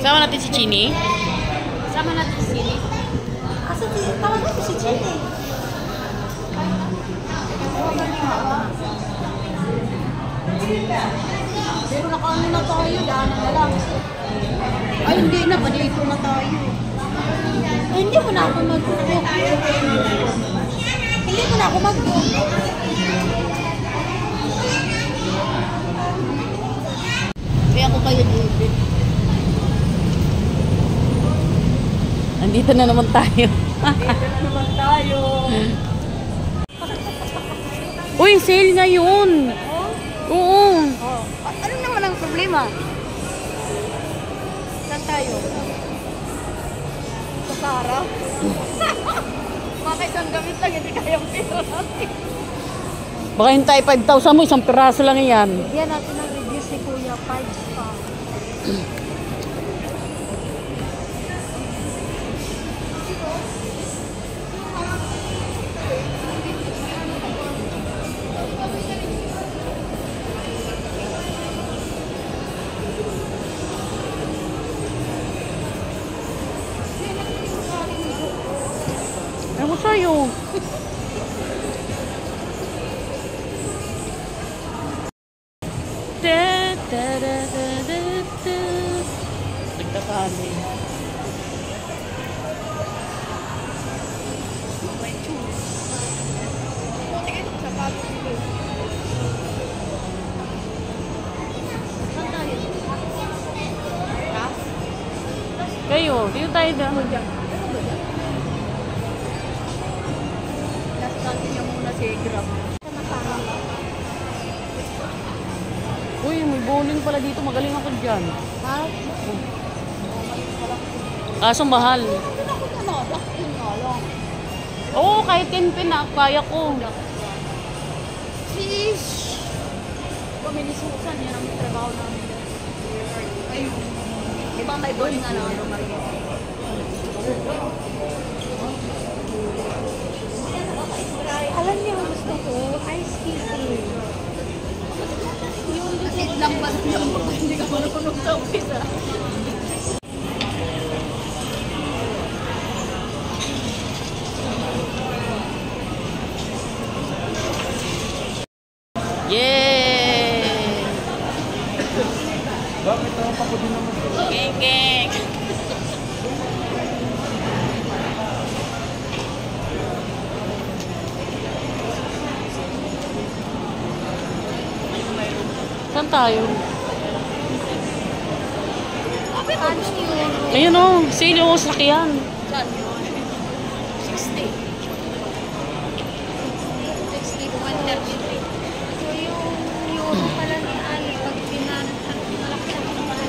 Sama natin si Chini. Sama natin si Chini. Asa tawag natin si Chini. Pero nakaano na tayo, daanan na lang. Ay, hindi na, dito na tayo. Ay, hindi mo na ako mag-book. Hindi mo na ako mag-book. Kaya ako kayo, David. Andito na naman tayo. Andito na naman tayo. Uy, sale ngayon. Oh? Oo. Oh. Ano naman ang problema? Saan tayo? Sa Sara? Bakit ang gamit lang hindi kayang pera natin? Baka hintay 5,000 mo, isang piraso lang yan. Bigyan natin ang reviews ni Kuya 5 star. Ewan sa'yo. Nagtatali. Kayo, dito tayo dyan. Uy, may bowling pala dito. Magaling ako dyan. Ha? Kaso mahal. Oo, kahit 10 pin na. Kaya ko. Sis! Kami ni Susan, yan ang trabaho namin. Ayun. Diba may bowling na ano, Maria? Alam niyo ang gusto ko? Ice skating. Kasi lang ba hindi ka marunong sa umpisa? Yay! Bakit ako pa ko din naman? Geng! Saan tayo? Ayun o, sale o, sakyan. Saan yun? 60. 60, 133. So yung euro pala ni Ali, pag pinalaki ako ng pala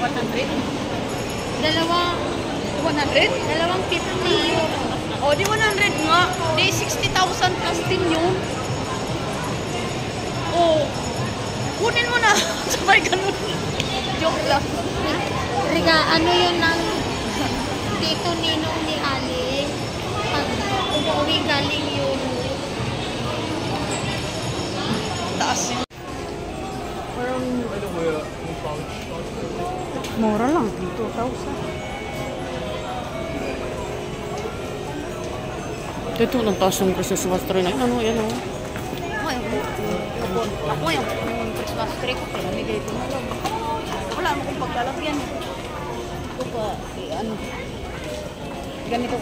100? Dalawang 100? Dalawang 50 euro. O, di 100 nga. Di 60,000 plus din yun. O, kunin mo na. Sabay ganun. Joke lang. Riga, ano yun ng dito ninong ni Ali? Pag umuwi galing yun. Taas yun. Parang, ano ba yun? Mura lang, 2,000. Ito lang taas ng Christmas tree na. Ano, yan o. Ako yung Christmas tree ko, pinamigay ko na lang. Wala mo kung paglalagyan. Ito pa, ano, ganito.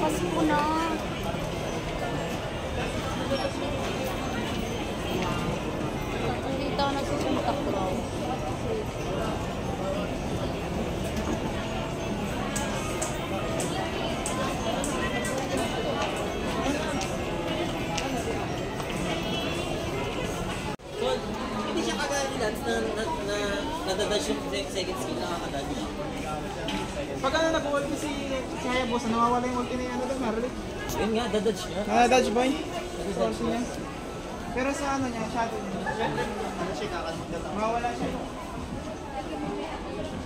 Pasko na. Hindi tayo nagsusuntak raw. Hindi siya kagaya dance na nadadash yung second skill nakakadash. Pag ano nag-ulti si Hayabusa, nawawala yung ulti na yung ano doon, Marley. Yun nga, dadodge niya. Dodge boy. Ulti niya. Pero sa ano niya, shuttle niya. Ano siya kakalmagdala. Mawawala siya.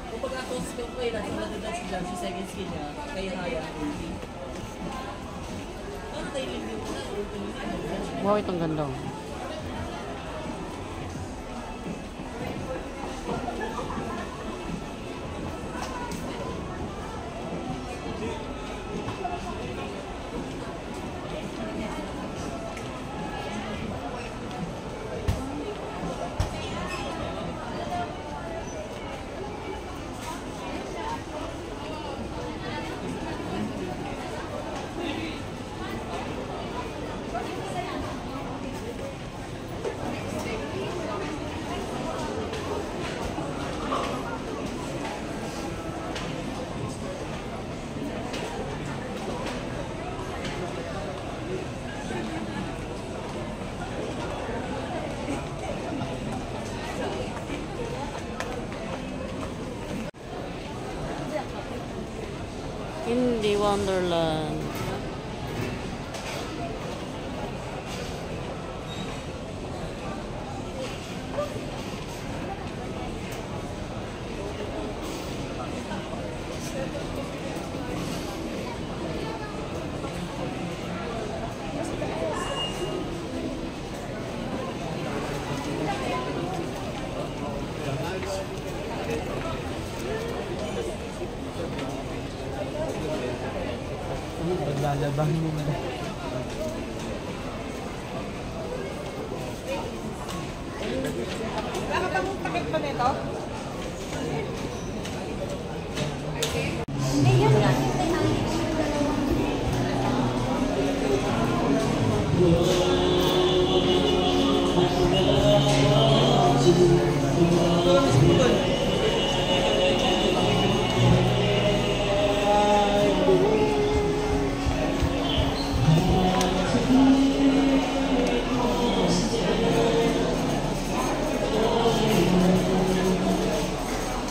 Kung pagka-toss ko kayo lang, sa dadodge lang, si second skill niya, kay Haya, ulti. Ano tayo yung view na ulti niya? Wow, itong ganda. Oh. Hindi Wonderland. Paglalabang mo na. Wala ka bang takip pa nito?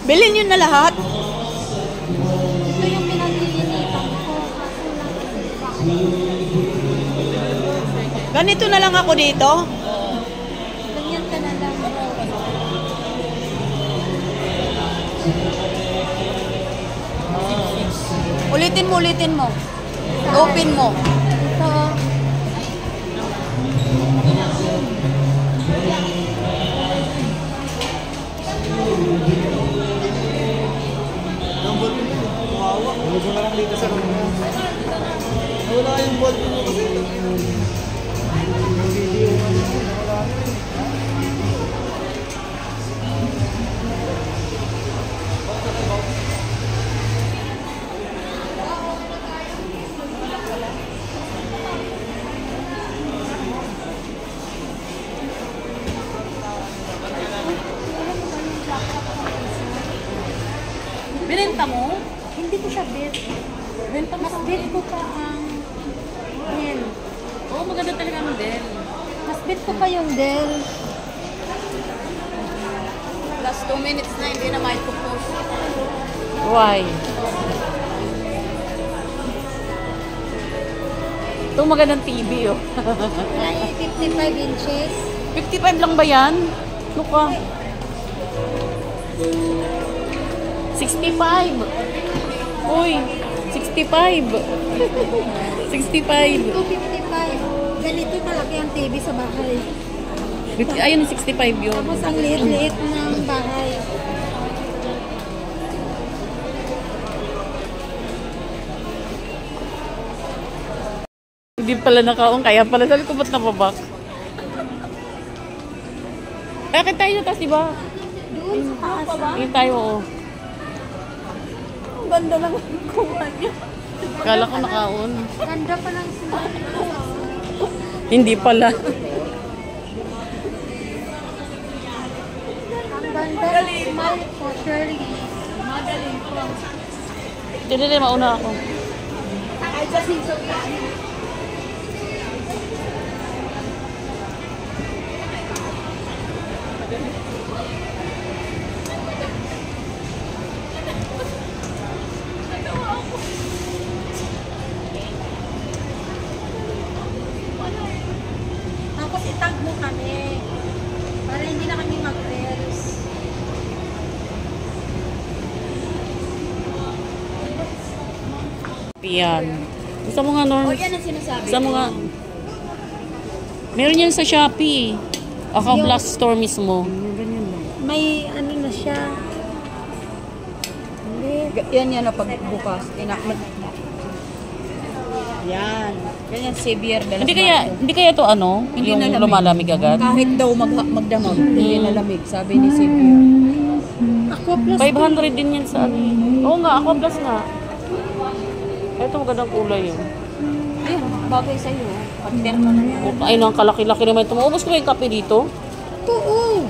Bilhin nyo na lahat. Ito yung pinaglilinitan ko. Kaso lang kasi Ganito na lang ako dito. ganyan ka na lang. Ulitin mo. Open mo. Ito. Huwag mo na lang dito sa kanya. Wala yung ball mo kasi. Yung video wala na. Binenta mo? Hindi ko siya bet. Mas bet ko pa ang Dell. Oo, maganda talaga ang Dell. Mas bet ko pa yung Dell. Last 2 minutes na, hindi na may post. Why? Ito magandang TV, oh. Ay, 55 inches. 55 lang ba yan? Ano ka? 65. Uy, 65. 65. 255. Ganito kalaki ang TV sa bahay. Ayun, 65 yun. Tapos ang liit-liit ng bahay. Hindi pala nakaon, kaya pala sabi ko ba't nababak? Akit tayo tas, diba? Doon sa taas. Ayun tayo, oo. Ang ganda lang kuha niya. Kala ko nakaon. Ganda pa lang sila. Hindi pala. Ang ganda ng smile ko, Shirley. Magaling ko. Hindi, mauna ako. Ay, just Yan. Gusto mo nga, Norm? O, yan ang sinasabi. Gusto mo nga. Meron yan sa Shopee. Aka Black Store mismo. May ano na siya. Yan na pagbukas. Yan. Ganyan severe. Hindi kaya to ano? Hindi yung na lamig. lumalamig agad? Kahit daw magdamag, hindi na lamig. Sabi ni severe. Aqua Plus. 500 din yan sa ano. Oo nga, Aqua Plus nga. Ito magandang kulay yun. Ayun, bagay sa'yo. Pag-10 mo na yan. Ay, ang kalaki-laki naman ito. Maubos ko ba yung kape dito? Oo.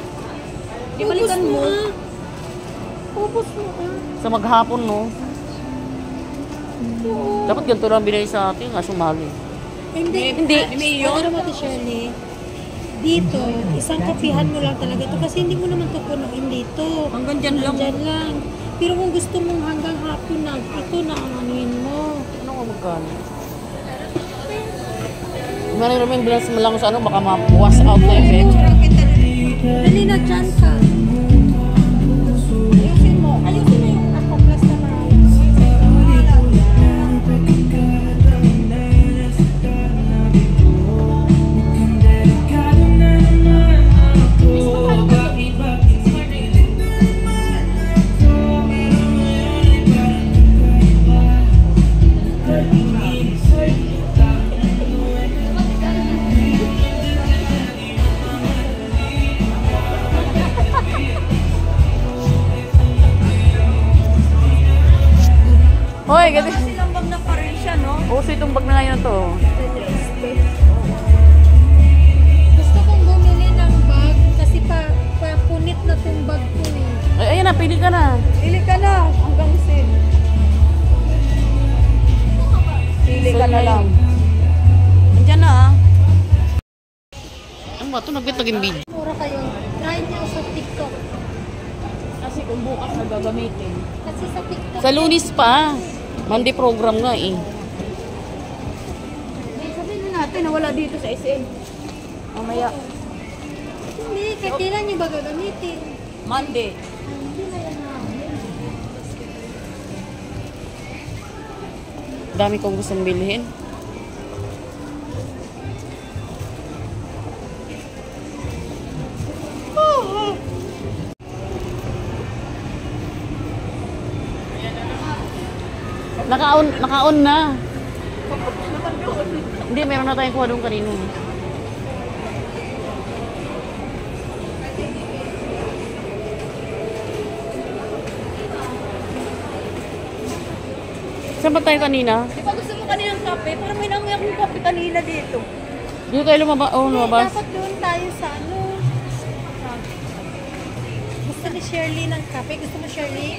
Di balikan mo. Ubus mo Sa maghapon, no? Dapat ganito lang binili sa atin, kaso mahal eh. Hindi. Ano mo ito, Shirley? Dito, isang kapihan mo lang talaga ito kasi hindi mo naman ito punuin dito. Hanggang dyan lang. Dyan lang. Pero kung gusto mong hanggang hapon na, ito na ang anuin mo. Ano nga magkano? Maraming naman bilang mo lang sa ano, baka ma-wash out na effect. Dali na dyan ka. Ayusin mo. Ayusin mo yung Aqua Plus na maayos. Hoy, gati. Silang bag na pa rin siya, no? Uso itong bag na ngayon to. Gusto kong bumili ng bag kasi papunit na tong bag ko eh. Ay, ayan na, pili ka na. Pili ka na. Hanggang sin. Pili ka na lang. Andiyan na, ah. Ano ba ito? Naging video. Mura kayo. Try niyo sa TikTok. Kasi kung bukas na gagamitin. Kasi sa TikTok. Sa Lunis pa. Monday program nga eh. Sabihin na natin na wala dito sa SM. Mamaya. Hindi, kailan niyo ba gagamitin? Monday. Hindi na yan na. Dami kong gustong bilhin. Naka-on na. Hindi, meron na tayong kuha doon kanino. Saan ba tayo kanina? Di ba gusto mo kaninang kape? Parang may nangyay akong kape kanina dito. Dito tayo lumabas. Oh, lumabas. Dapat doon tayo sa ano. Gusto ni Shirley ng kape? Gusto mo, Shirley?